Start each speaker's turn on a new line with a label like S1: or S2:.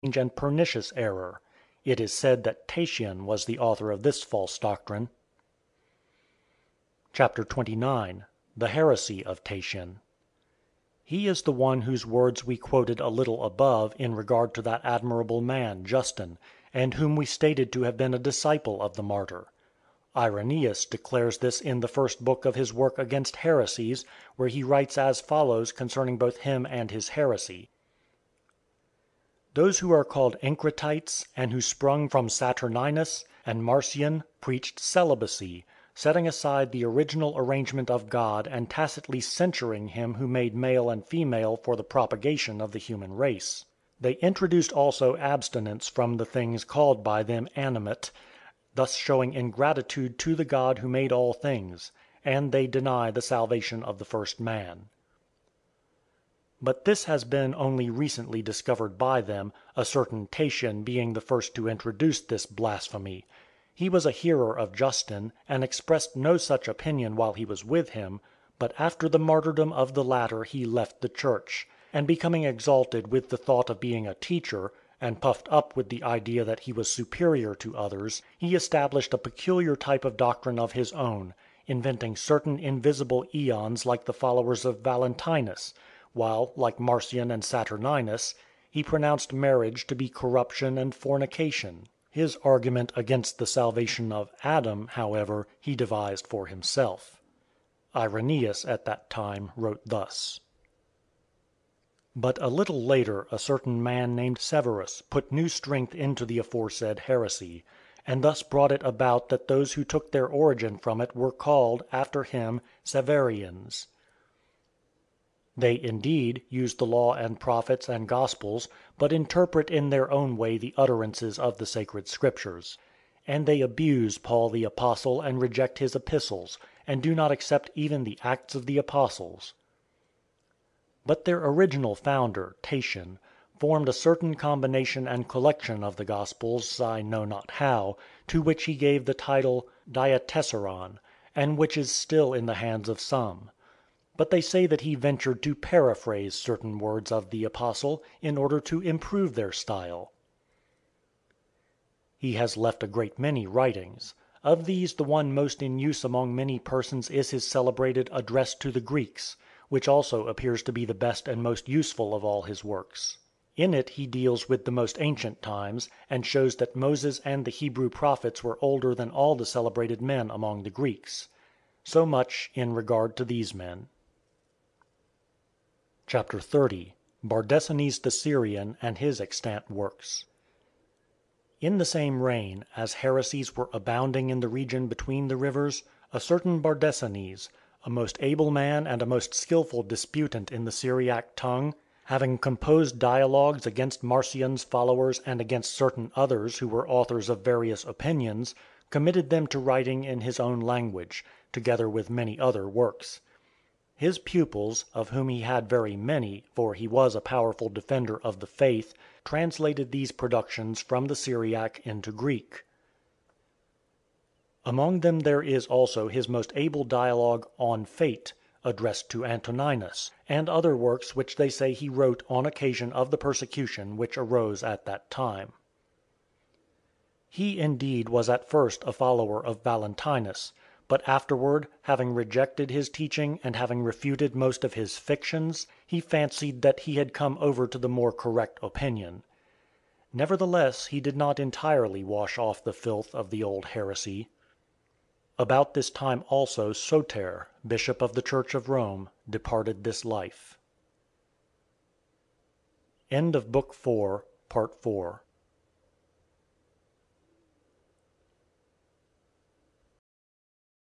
S1: and pernicious error. It is said that Tatian was the author of this false doctrine. Chapter 29. The Heresy of Tatian. He is the one whose words we quoted a little above in regard to that admirable man, Justin, and whom we stated to have been a disciple of the martyr. Irenaeus declares this in the first book of his work against heresies, where he writes as follows concerning both him and his heresy: Those who are called Encratites, and who sprung from Saturninus and Marcion, preached celibacy, setting aside the original arrangement of God and tacitly censuring him who made male and female for the propagation of the human race. They introduced also abstinence from the things called by them animate, thus showing ingratitude to the God who made all things, and they deny the salvation of the first man. But this has been only recently discovered by them, a certain Tatian being the first to introduce this blasphemy. He was a hearer of Justin, and expressed no such opinion while he was with him, but after the martyrdom of the latter he left the church, and becoming exalted with the thought of being a teacher, and puffed up with the idea that he was superior to others, he established a peculiar type of doctrine of his own, inventing certain invisible aeons like the followers of Valentinus, while, like Marcion and Saturninus, he pronounced marriage to be corruption and fornication. His argument against the salvation of Adam, however, he devised for himself. Irenaeus at that time wrote thus: But a little later a certain man named Severus put new strength into the aforesaid heresy, and thus brought it about that those who took their origin from it were called, after him, Severians. They, indeed, use the law and prophets and gospels, but interpret in their own way the utterances of the sacred scriptures. And they abuse Paul the apostle and reject his epistles, and do not accept even the Acts of the Apostles. But their original founder, Tatian, formed a certain combination and collection of the Gospels, I know not how, to which he gave the title Diatessaron, and which is still in the hands of some. But they say that he ventured to paraphrase certain words of the Apostle, in order to improve their style. He has left a great many writings. Of these the one most in use among many persons is his celebrated Address to the Greeks, which also appears to be the best and most useful of all his works. In it he deals with the most ancient times, and shows that Moses and the Hebrew prophets were older than all the celebrated men among the Greeks. So much in regard to these men. Chapter 30. Bardesanes the Syrian and his extant works. In the same reign, as heresies were abounding in the region between the rivers, a certain Bardesanes, a most able man and a most skilful disputant in the Syriac tongue, having composed dialogues against Marcion's followers and against certain others who were authors of various opinions, committed them to writing in his own language, together with many other works. His pupils, of whom he had very many, for he was a powerful defender of the faith, translated these productions from the Syriac into Greek. Among them there is also his most able dialogue On Fate, addressed to Antoninus, and other works which they say he wrote on occasion of the persecution which arose at that time. He indeed was at first a follower of Valentinus, but afterward, having rejected his teaching and having refuted most of his fictions, he fancied that he had come over to the more correct opinion. Nevertheless he did not entirely wash off the filth of the old heresy. About this time also Soter, bishop of the Church of Rome, departed this life. End of Book 4, Part 4.